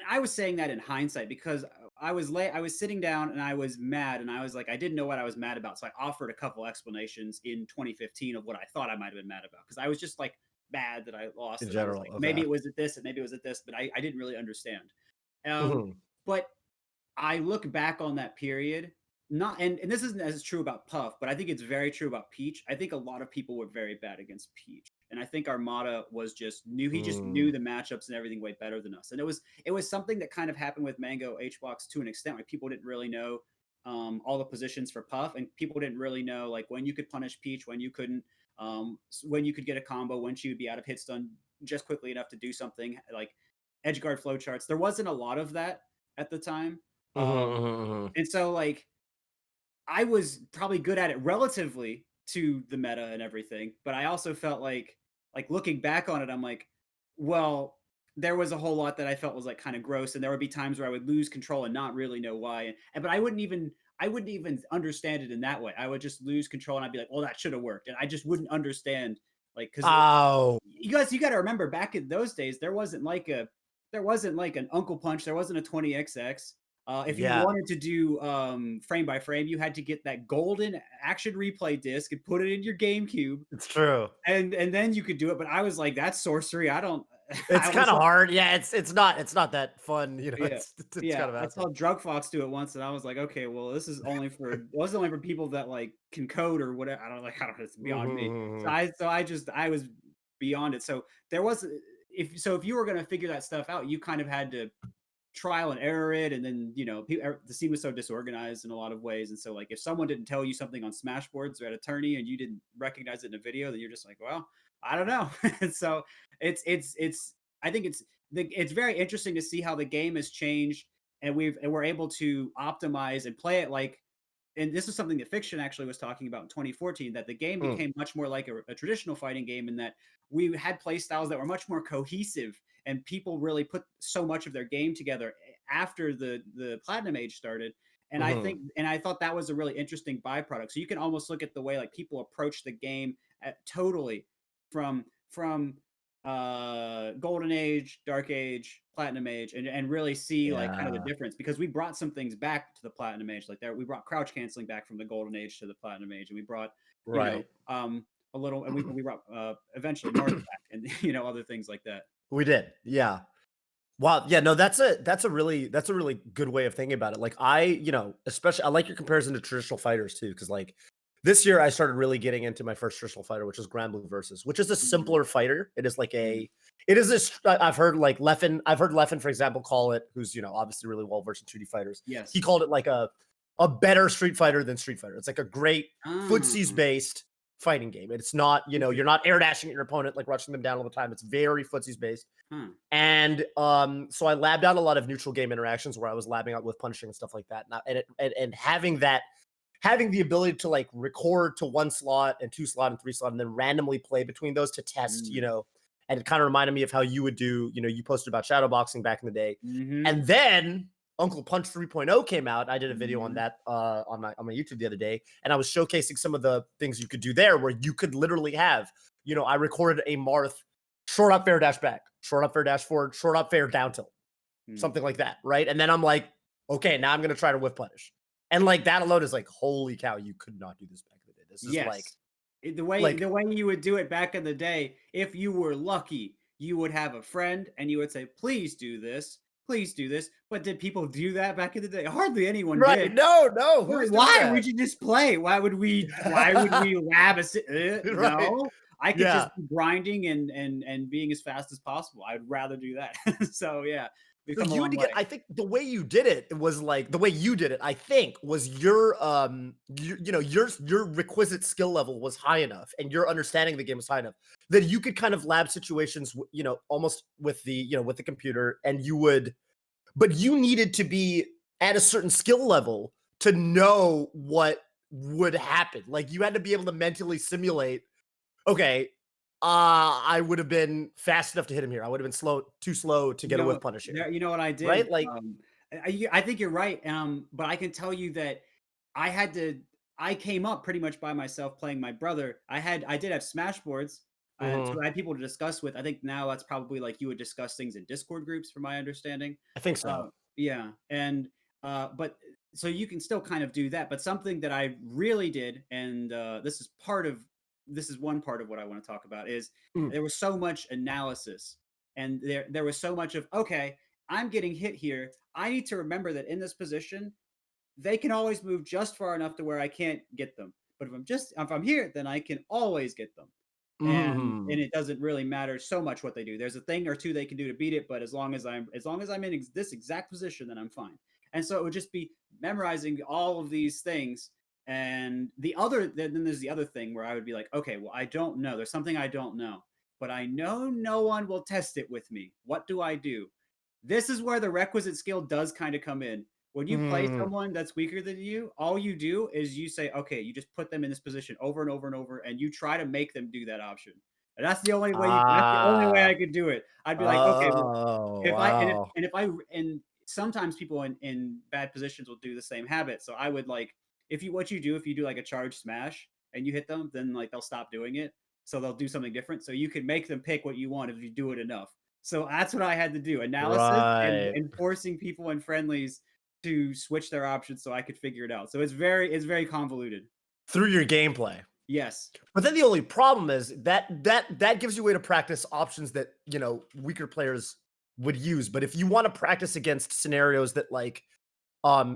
I was saying that in hindsight because I was late. I was sitting down and I was mad, and I was like, I didn't know what I was mad about, so I offered a couple explanations in 2015 of what I thought I might have been mad about because I was just like mad that I lost. In And I was general, like, okay. maybe it was at this, and maybe it was at this, but I didn't really understand. Mhm. But I look back on that period, not and this isn't as true about Puff, but I think it's very true about Peach. I think a lot of people were very bad against Peach. And I think Armada was just he just knew the matchups and everything way better than us. And it was something that kind of happened with Mango HBox to an extent. Like people didn't really know all the positions for Puff, and people didn't really know like when you could punish Peach, when you couldn't, when you could get a combo, when she would be out of hit stun just quickly enough to do something like edge guard flowcharts. There wasn't a lot of that at the time. And so like I was probably good at it relatively to the meta and everything, but I also felt like looking back on it, I'm like, well, there was a whole lot that I felt was like kind of gross, and there would be times where I would lose control and not really know why. But I wouldn't even understand it in that way. I would just lose control and I'd be like, well, that should have worked, and I just wouldn't understand like because you got to remember back in those days there wasn't like an Uncle Punch, there wasn't a 20XX. If you wanted to do frame by frame, you had to get that golden action replay disc and put it in your GameCube. It's true. And then you could do it. But I was like, that's sorcery. I don't. It's kind of hard. Yeah, it's not that fun. You know, Yeah, it's yeah. kind of I saw Drug Fox do it once, and I was like, okay, well, this is only for people that like can code or whatever. I don't know. It's beyond me. So I was beyond it. So there was if you were gonna figure that stuff out, you kind of had to trial and error it, and then the scene was so disorganized in a lot of ways, and so like if someone didn't tell you something on Smashboards or at a tourney and you didn't recognize it in a video, then you're just like, well, I don't know. And so it's I think it's very interesting to see how the game has changed, and we're able to optimize and play it like, and this is something that Fiction actually was talking about in 2014, that the game became much more like a traditional fighting game, in that we had play styles that were much more cohesive, and people really put so much of their game together after the Platinum Age started. And I thought that was a really interesting byproduct. So you can almost look at the way like people approach the game totally from Golden Age, Dark Age, Platinum Age, and really see like kind of the difference, because we brought some things back to the Platinum Age. Like we brought crouch canceling back from the Golden Age to the Platinum Age, and we brought a little, and we brought eventually North back, and other things like that. We did, yeah. Wow, yeah, no, that's a really good way of thinking about it. Like especially I like your comparison to traditional fighters too, because like this year I started really getting into my first traditional fighter, which is Grand Blue Versus, which is a simpler fighter. It is like I've heard like Leffen, for example, call it, who's obviously really well versed in 2D fighters. Yes, he called it like a better Street Fighter than Street Fighter. It's like a great footsies based fighting game. It's not, you're not air dashing at your opponent, like rushing them down all the time. It's very footsies based. And so I labbed out a lot of neutral game interactions where I was labbing out with punishing and stuff like that. And having the ability to like record to 1 slot and 2 slot and 3 slot and then randomly play between those to test, and it kind of reminded me of how you would do, you posted about shadowboxing back in the day. And then Uncle Punch 3.0 came out. I did a video on that on my YouTube the other day, and I was showcasing some of the things you could do there, where you could literally have, I recorded a Marth short up fair dash back, short up fair dash forward, short up fair down tilt, something like that, right? And then I'm like, okay, now I'm gonna try to whiff punish, and like that alone is like, holy cow, you could not do this back in the day. This is like the way you would do it back in the day. If you were lucky, you would have a friend and you would say, please do this. Please do this. But did people do that back in the day? Hardly anyone did. No. Why would you just play? Why would we lab a no? I could just be grinding and being as fast as possible. I'd rather do that. So yeah. You had to get, I think the way you did it was like the way you did it, I think, was your requisite skill level was high enough, and your understanding of the game was high enough that you could kind of lab situations, almost with the computer, and but you needed to be at a certain skill level to know what would happen. Like you had to be able to mentally simulate, okay, I would have been fast enough to hit him here. I would have been too slow to get a whiff punish here. You know what I did? Right? Like, I think you're right. But I can tell you that I came up pretty much by myself playing my brother. I did have Smash boards. So I had people to discuss with. I think now that's probably like you would discuss things in Discord groups, from my understanding. I think so. Yeah, and but so you can still kind of do that. But something that I really did, and this is one part of what I want to talk about, is there was so much analysis, and there was so much of, okay, I'm getting hit here. I need to remember that in this position, they can always move just far enough to where I can't get them. But if I'm here, then I can always get them. And it doesn't really matter so much what they do. There's a thing or two they can do to beat it, but as long as I'm in this exact position, then I'm fine. And so it would just be memorizing all of these things. And then there's the other thing where I would be like, okay, well, I don't know. There's something I don't know, but I know no one will test it with me. What do I do? This is where the requisite skill does kind of come in. When you play someone that's weaker than you, all you do is you say, okay, you just put them in this position over and over and over, and you try to make them do that option. And that's the only way. That's the only way I could do it. I'd be like, okay, well, and sometimes people in bad positions will do the same habit. So I would like, if you do like a charge smash and you hit them, then like they'll stop doing it. So they'll do something different. So you can make them pick what you want if you do it enough. So that's what I had to do: analysis and forcing people in friendlies to switch their options so I could figure it out. So it's very convoluted through your gameplay. Yes. But then the only problem is that gives you a way to practice options that, weaker players would use. But if you want to practice against scenarios that like,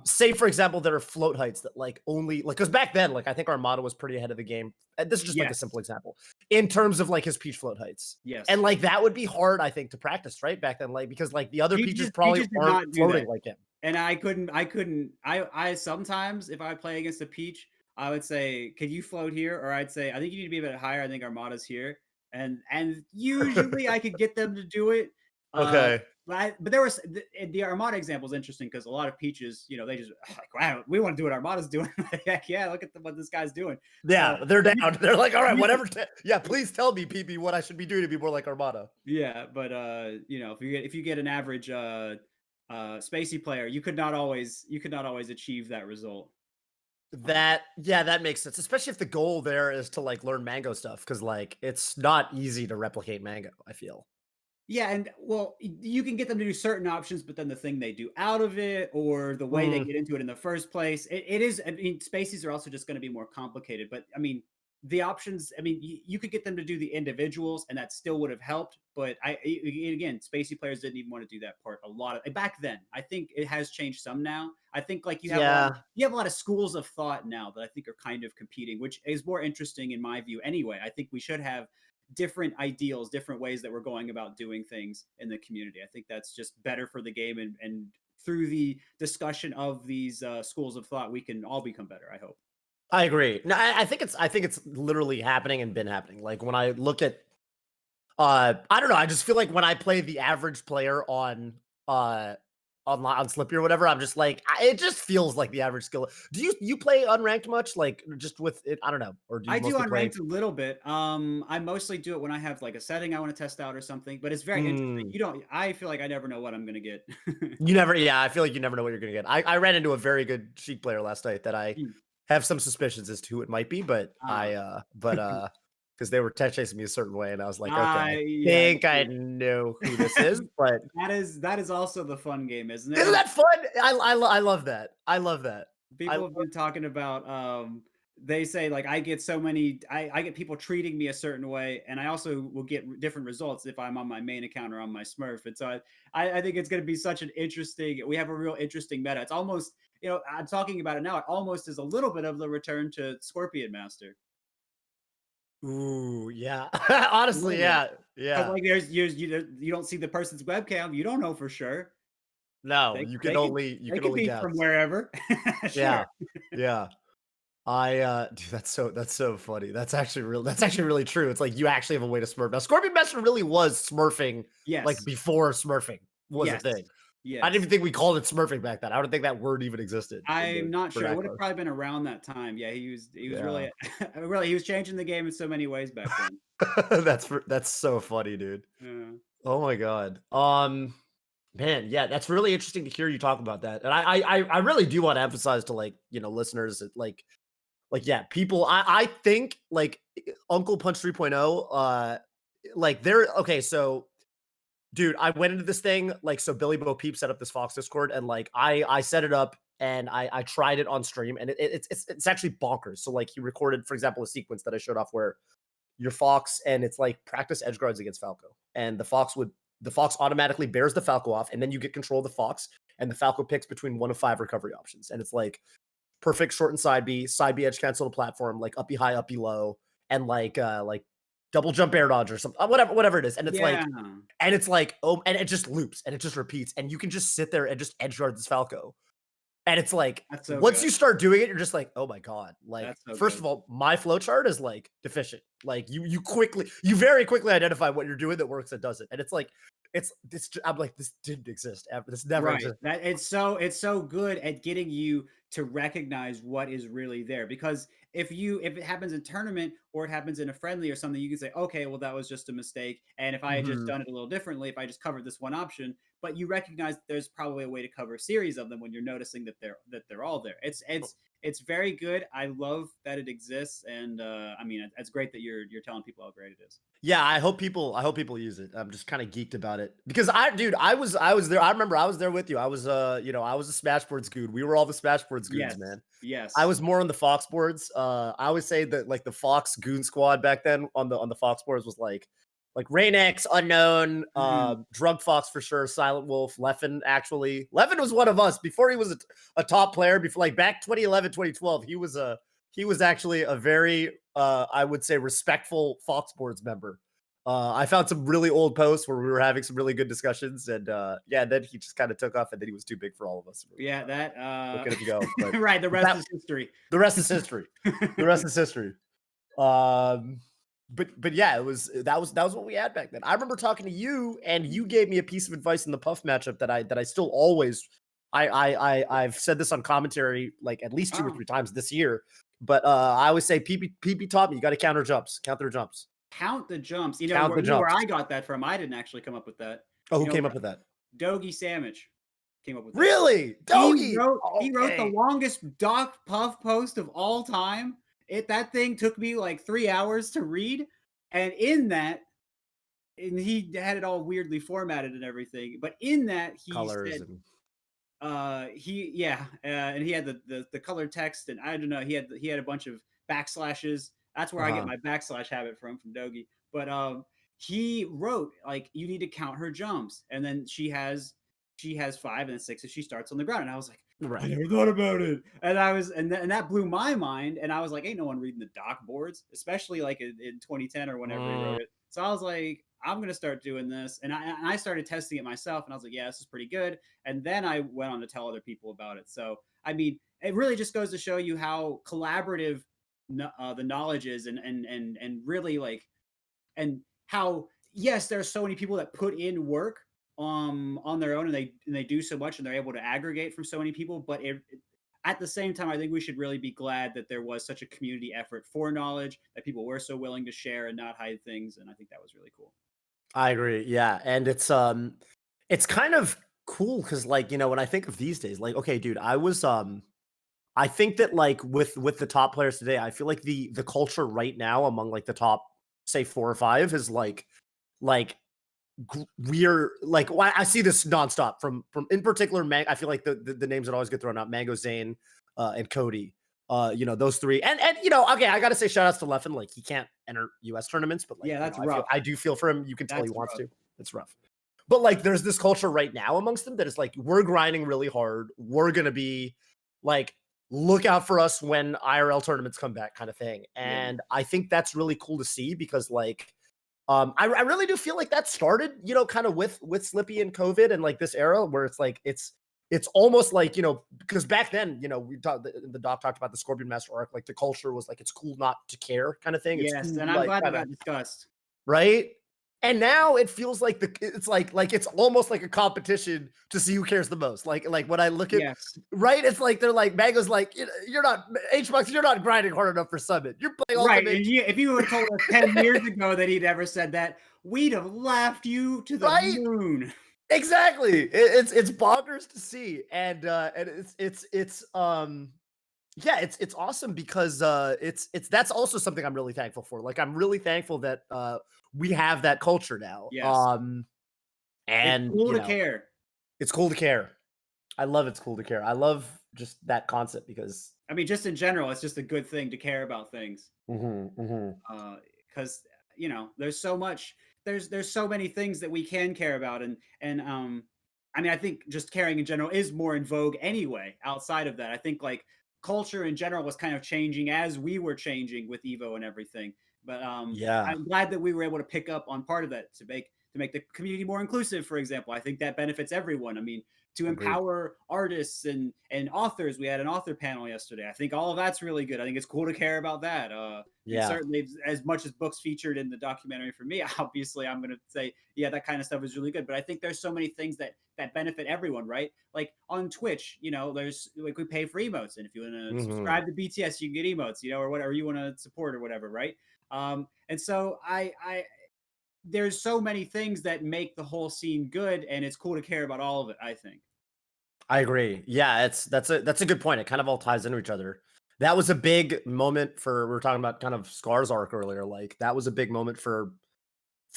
say for example, there are float heights that like only like, because back then, like I think Armada was pretty ahead of the game. And this is just like a simple example in terms of like his peach float heights. Yes. And like that would be hard, I think, to practice right back then, like because like the other peaches probably aren't floating like him. And I sometimes if I play against a peach, I would say, can you float here? Or I'd say, I think you need to be a bit higher. I think Armada's here. And usually I could get them to do it. Okay. But there was the Armada example is interesting because a lot of peaches, they just like, wow, we want to do what Armada's doing. Heck yeah, look at what this guy's doing. Yeah, they're down. They're like, all right, whatever. Yeah, please tell me, PB, what I should be doing to be more like Armada. Yeah, but if you get an average spacey player, you could not always achieve that result. That makes sense, especially if the goal there is to like learn Mango stuff, because like it's not easy to replicate Mango, I feel. Yeah, and well, you can get them to do certain options, but then the thing they do out of it, or the way they get into it in the first place, it is. I mean, spaces are also just going to be more complicated. But I mean, the options. I mean, you could get them to do the individuals, and that still would have helped. But again, spacey players didn't even want to do that part. A lot of back then. I think it has changed some now. I think like you have a lot of schools of thought now that I think are kind of competing, which is more interesting in my view. Anyway, I think we should have different ideals, different ways that we're going about doing things in the community. I think that's just better for the game, and through the discussion of these schools of thought, we can all become better, I hope. I agree. No, I think it's literally happening and been happening. Like when I look at I don't know, I just feel like when I play the average player on Slippy or whatever, I'm just like, it just feels like the average skill. Do you play unranked much? Like just with it, I don't know. Or do you I do unranked a little bit. I mostly do it when I have like a setting I want to test out or something, but it's very interesting. I feel like I never know what I'm gonna get. I feel like you never know what you're gonna get. I ran into a very good Sheik player last night that I have some suspicions as to who it might be, but because they were chasing me a certain way, and I was like, okay, I know who this is, but that is also the fun game, isn't it? Isn't that fun? I love that. I love that. People have been talking about. They say like I get so many. I get people treating me a certain way, and I also will get different results if I'm on my main account or on my Smurf. And so I think it's going to be such an interesting. We have a real interesting meta. It's almost I'm talking about it now. It almost is a little bit of the return to Scorpion Master. Ooh, yeah. Honestly, yeah. Like you don't see the person's webcam. You don't know for sure. No, you can only guess from wherever. Sure. Yeah. Dude, that's so funny. That's actually really true. It's like you actually have a way to smurf. Now, Scorpion Master really was smurfing, like before smurfing was a thing. Yes. I didn't even think we called it smurfing back then. I don't think that word even existed. in I'm the not sure. It would have vernacular. probably been around that time. Yeah, he was Yeah. really really he was changing the game in so many ways back then. That's so funny, dude. Yeah. Oh my god. Man, yeah, that's really interesting to hear you talk about that. And I really do want to emphasize to like, listeners that like yeah, people I think like Uncle Punch 3.0 like they're okay, so dude, I went into this thing like so Billy Bo Peep set up this Fox Discord and like I set it up and I tried it on stream and it's actually bonkers. So like he recorded, for example, a sequence that I showed off where your Fox and it's like practice edge guards against Falco. And the Fox automatically bears the Falco off, and then you get control of the Fox, and the Falco picks between 1 of 5 recovery options. And it's like perfect short and side B edge cancel to platform, like up B high, up B low, and like double jump air dodge or something, whatever it is. And it's like, oh, and it just loops and it just repeats, and you can just sit there and just edge guard this Falco. And it's like, So once good. you start doing it, you're just like, oh my God. Like, So first good. of all, my flowchart is like deficient. Like you very quickly identify what you're doing that works and doesn't. And it's like, I'm like, this didn't exist ever. This never existed. That it's so good at getting you to recognize what is really there, because if it happens in tournament or it happens in a friendly or something, you can say, okay, well, that was just a mistake. And if I had just done it a little differently, if I just covered this one option, but you recognize that there's probably a way to cover a series of them when you're noticing that they're all there. It's very good. I love that it exists, and I mean, it's great that you're telling people how great it is. Yeah, I hope people use it. I'm just kind of geeked about it because I was there. I remember I was there with you. I was I was a Smashboards goon. We were all the Smashboards goons, man. Yes. I was more on the Fox boards. I always say that like the Fox goon squad back then on the Fox boards was like Rain-X, Unknown, Drug Fox for sure, Silent Wolf, Leffen actually. Leffen was one of us before he was a top player. Before like back 2011, 2012, he was actually a very I would say respectful Fox boards member. I found some really old posts where we were having some really good discussions, and then he just kind of took off, and then he was too big for all of us. Yeah, that look at him go. But right. The rest is history. The rest is history. The rest is history. But yeah, that was what we had back then. I remember talking to you, and you gave me a piece of advice in the Puff matchup that I still always I've said this on commentary like at least 2 or 3 times this year. But I always say PP taught me you got to count their jumps. Count the jumps. You know where I got that from. I didn't actually come up with that. Oh, who came up with that? Dogie Sandwich came up with that. Really? Dogie. He wrote the longest Doc Puff post of all time. That thing took me like 3 hours to read, and in that, and he had it all weirdly formatted and everything. But in that, he colors said, and he had the colored text, and I don't know, he had a bunch of backslashes. That's where I get my backslash habit from Dogie. But he wrote like, you need to count her jumps, and then she has 5 and 6 if she starts on the ground. And I was like, I never thought about it. And that blew my mind. And I was like, ain't no one reading the doc boards, especially like in 2010 or whenever he wrote it. So I was like, I'm gonna start doing this, and I started testing it myself, and I was like, yeah, this is pretty good. And then I went on to tell other people about it. So I mean, it really just goes to show you how collaborative the knowledge is, and really like, and how yes, there are so many people that put in work on their own, and they do so much, and they're able to aggregate from so many people. But at the same time, I think we should really be glad that there was such a community effort for knowledge, that people were so willing to share and not hide things, and I think that was really cool. I agree. Yeah, and it's kind of cool because like when I think of these days, like okay, dude, I think that like with the top players today, I feel like the culture right now among like the top say 4 or 5 is like we're like I see this nonstop from in particular. I feel like the names that always get thrown out: Mango, Zane, and Cody. Those 3, and okay, I gotta say shout outs to Leffen. Like he can't enter US tournaments, but like, yeah, that's rough. I do feel for him. You can tell he wants rough. to. It's rough. But like there's this culture right now amongst them that is like, we're grinding really hard. We're gonna be like, look out for us when IRL tournaments come back, kind of thing. And I think that's really cool to see because like I really do feel like that started, kind of with Slippy and COVID and like this era where it's like it's almost like, because back then, the doc talked about the Scorpion Master arc, like the culture was like, it's cool not to care kind of thing. It's yes, cool, and I'm glad that got discussed. Right? And now it feels like it's like it's almost like a competition to see who cares the most. Like when I look at Yes. right, it's like they're like Mango's like you're not HBox, you're not grinding hard enough for Summit. You're playing Right. Ultimate, And if you would have told us 10 years ago that he'd ever said that, we'd have laughed you to the right? moon. Exactly. It's bonkers to see, and yeah, it's awesome because it's that's also something I'm really thankful for. Like I'm really thankful that we have that culture now. Yes. It's And cool you to know, care. it's cool to care. I love it's cool to care. I love just that concept because I mean, just in general, it's just a good thing to care about things. mhm. Because there's so much, there's so many things that we can care about, and I mean, I think just caring in general is more in vogue anyway. Outside of that, I think like culture in general was kind of changing as we were changing with Evo and everything. But Yeah, I'm glad that we were able to pick up on part of that to make the community more inclusive. For example, I think that benefits everyone. I mean, to agreed. empower artists and authors. We had an author panel yesterday. I think all of that's really good. I think it's cool to care about that. And Yeah, certainly, as much as books featured in the documentary for me, obviously, I'm going to say, yeah, that kind of stuff is really good. But I think there's so many things that benefit everyone, right? Like on Twitch, there's like we pay for emotes, and if you want to mhm. subscribe to BTS, you can get emotes, or whatever you want to support or whatever, right? And so I there's so many things that make the whole scene good, and it's cool to care about all of it, I think. I agree. Yeah, that's a good point. It kind of all ties into each other. That was a big moment for we were talking about kind of Scar's arc earlier. Like that was a big moment for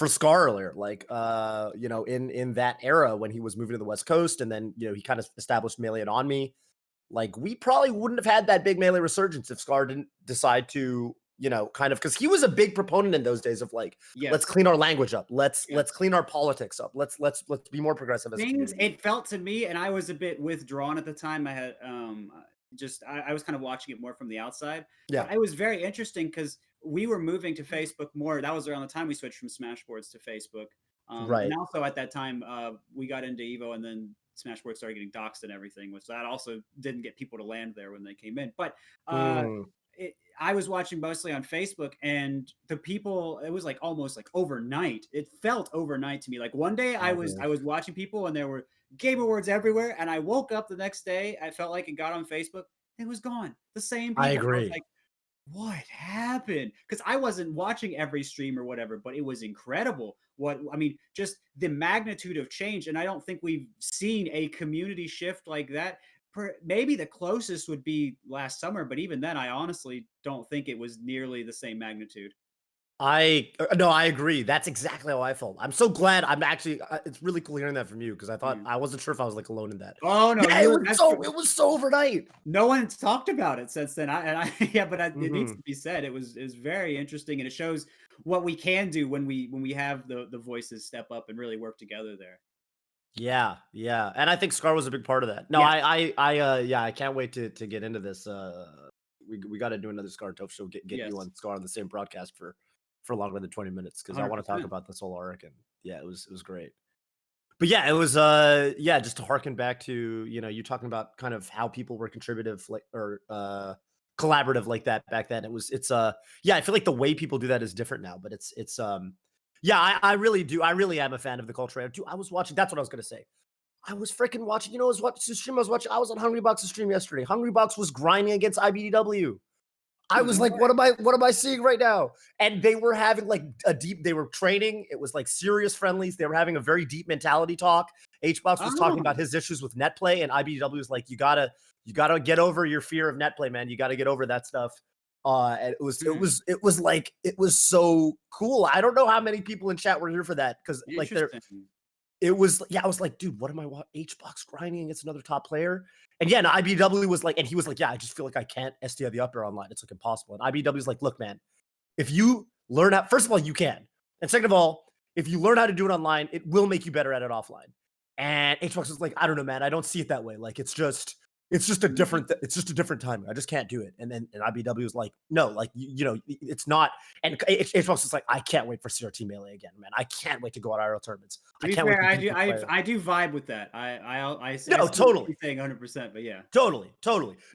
Scar earlier. Like in that era when he was moving to the West Coast and then he kind of established Melee and On Me. Like we probably wouldn't have had that big Melee resurgence if Scar didn't decide to kind of because he was a big proponent in those days of like let's Yes. clean our language up, let's Yes. clean our politics up, let's be more progressive as a Things community. it felt to me, and I was a bit withdrawn at the time. I had just I was kind of watching it more from the outside, Yeah, but it was very interesting because we were moving to Facebook more. That was around the time we switched from Smashboards to Facebook. And right. also at that time, we got into Evo, and then Smashboards started getting doxxed and everything, which that also didn't get people to land there when they came in. But Mm, I was watching mostly on Facebook, and the people, it was like almost like overnight. It felt overnight to me. Like one day I was mhm. I was watching people, and there were Game Awards everywhere, and I woke up the next day. I felt like it got on Facebook. It was gone. The same I people. I was agree. like, what happened? Because I wasn't watching every stream or whatever, but it was incredible. Just the magnitude of change. And I don't think we've seen a community shift like that. Maybe the closest would be last summer, but even then, I honestly don't think it was nearly the same magnitude. No, I agree. That's exactly how I felt. I'm so glad. I'm actually. It's really cool hearing that from you because I thought Yeah. I wasn't sure if I was like alone in that. Oh no, Yeah, that's true. it was so overnight. No one's talked about it since then. Yeah, but it needs Hmm. to be said. It was very interesting, and it shows what we can do when we have the voices step up and really work together there. Yeah, yeah, and I think Scar was a big part of that. No, Yes, yeah, I can't wait to get into this. We got to do another Scar and Toph show. Get you yes, on Scar on the same broadcast for longer than 20 minutes because I want to talk 100%. about this whole arc and yeah, it was great. But yeah, it was yeah, just to harken back to, you talking about kind of how people were contributive like or collaborative like that back then. It's yeah, I feel like the way people do that is different now, but it's yeah, I really do. I really am a fan of the culture. I was watching, that's what I was gonna say. I was freaking watching, I was watching the stream I was watching. I was on Hungry Box's stream yesterday. Hungry Box was grinding against IBDW. I was No like, way. what am I seeing right now? And they were having like they were training. It was like serious friendlies. They were having a very deep mentality talk. HBox was talking about Oh, his issues with net play, and IBW was like, you gotta get over your fear of net play, man. You gotta get over that stuff. And hmm, it was so cool. I don't know how many people in chat were here for that because like interesting. it was, yeah, I was like, dude, what am I HBox grinding against another top player? And yeah, and IBW was like, and he was like, yeah, I just feel like I can't STI the upper online. It's like impossible. And IBW is like, look, man, if you learn how, first of all, you can. And second of all, if you learn how to do it online, it will make you better at it offline. And HBox was like, I don't know, man. I don't see it that way. Like it's just a different time. I just can't do it. And IBW was like, no, like it's not. And HBox was like, I can't wait for CRT Melee again, man. I can't wait to go on IRL tournaments. To I be can't wait fair, to I beat do the I player. I do vibe with that. I see No, what totally. you're saying 100%, but yeah. Totally.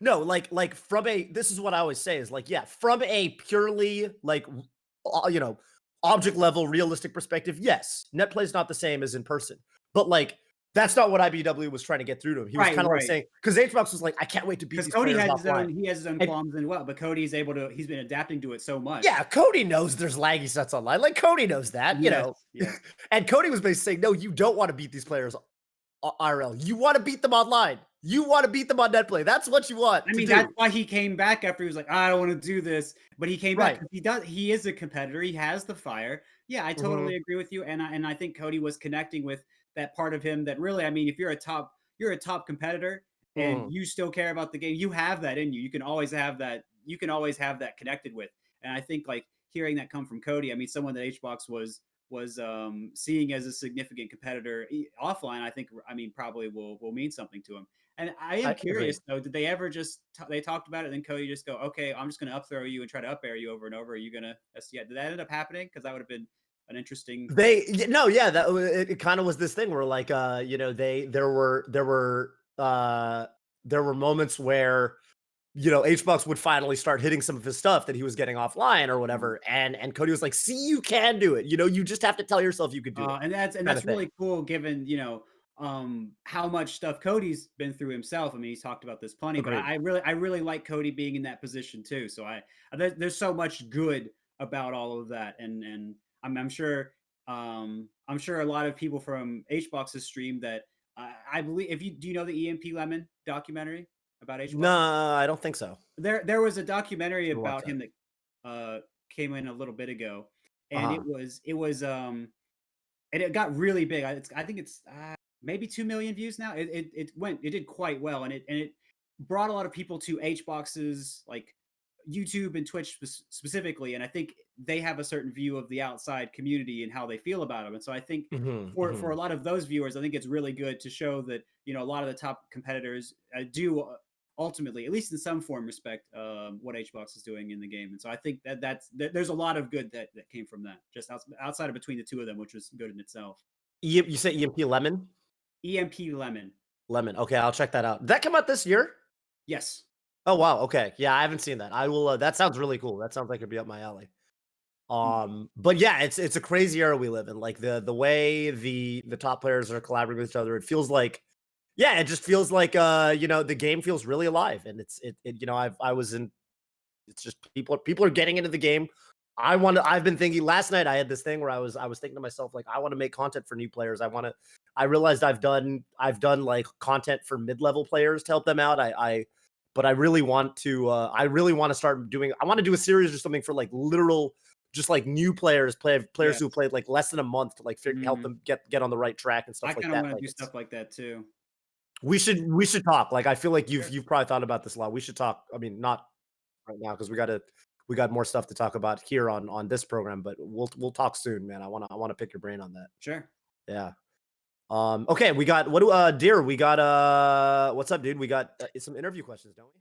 No, like from a this is what I always say is like, yeah, from a purely like you know, object level, realistic perspective, yes, net play is not the same as in person. But like, that's not what IBW was trying to get through to him. He was kind of like saying, because HBox was like, I can't wait to beat Because these Cody players has offline. he has his own qualms as well, but Cody's able to. He's been adapting to it so much. Yeah, Cody knows there's laggy sets online. Like Cody knows that, you know. Yes. And Cody was basically saying, no, you don't want to beat these players IRL. You want to beat them online. You want to beat them on net play. That's what you want. I mean, that's why he came back after he was like, I don't want to do this. But he came back. He is a competitor. He has the fire. Yeah, I totally agree with you. And I think Cody was connecting with that part of him that really, I mean, if you're a top competitor and you still care about the game, you have that in you. You can always have that. You can always have that connected with. And I think like hearing that come from Cody, I mean, someone that HBox was seeing as a significant competitor offline, I mean, probably will mean something to him. And I am curious though, did they ever just they talked about it and then Cody just go, okay, I'm just going to up throw you and try to up air you over and over. Are you going to did that end up happening? Because that would have been an interesting. It kind of was this thing where like you know, there were moments where, you know, HBox would finally start hitting some of his stuff that he was getting offline or whatever, and Cody was like, see, you can do it, you know, you just have to tell yourself you could do it. And that's really cool given, you know, how much stuff Cody's been through himself. I mean, he's talked about this plenty, but I really like Cody being in that position too. So there's so much good about all of that, and I'm sure a lot of people from HBox's stream that I believe do you know the EMP Lemon documentary about HBox? No, I don't think so. There was a documentary about him that came in a little bit ago, and it was and it got really big. I think it's maybe 2 million views now. It did quite well, and it brought a lot of people to HBox's like YouTube and Twitch specifically, and I think they have a certain view of the outside community and how they feel about them. And so I think for a lot of those viewers, I think it's really good to show that, you know, a lot of the top competitors do ultimately, at least in some form, respect what HBox is doing in the game. And so I think there's a lot of good that came from that, just outside of between the two of them, which was good in itself. You say EMP Lemon? EMP Lemon. Lemon. Okay, I'll check that out. Did that come out this year? Yes. Oh wow. Okay. Yeah, I haven't seen that. I will. That sounds really cool. That sounds like it'd be up my alley. But yeah, it's a crazy era we live in. Like the way the top players are collaborating with each other, it feels like, yeah, it just feels like you know, the game feels really alive, and it's you know, I was in. It's just people are getting into the game. I've been thinking last night. I had this thing where I was thinking to myself, like, I want to make content for new players. I realized I've done like content for mid-level players to help them out. But I really want to start doing. I want to do a series or something for like literal, just like new players who played like less than a month to like help them get on the right track and stuff like that. I kind of want to do stuff like that too. We should talk. Like, I feel like you've probably thought about this a lot. We should talk. I mean, not right now because we got more stuff to talk about here on this program, but we'll talk soon, man. I want to pick your brain on that. Sure. Yeah. Okay, we got dear, we got what's up, dude? We got some interview questions, don't we?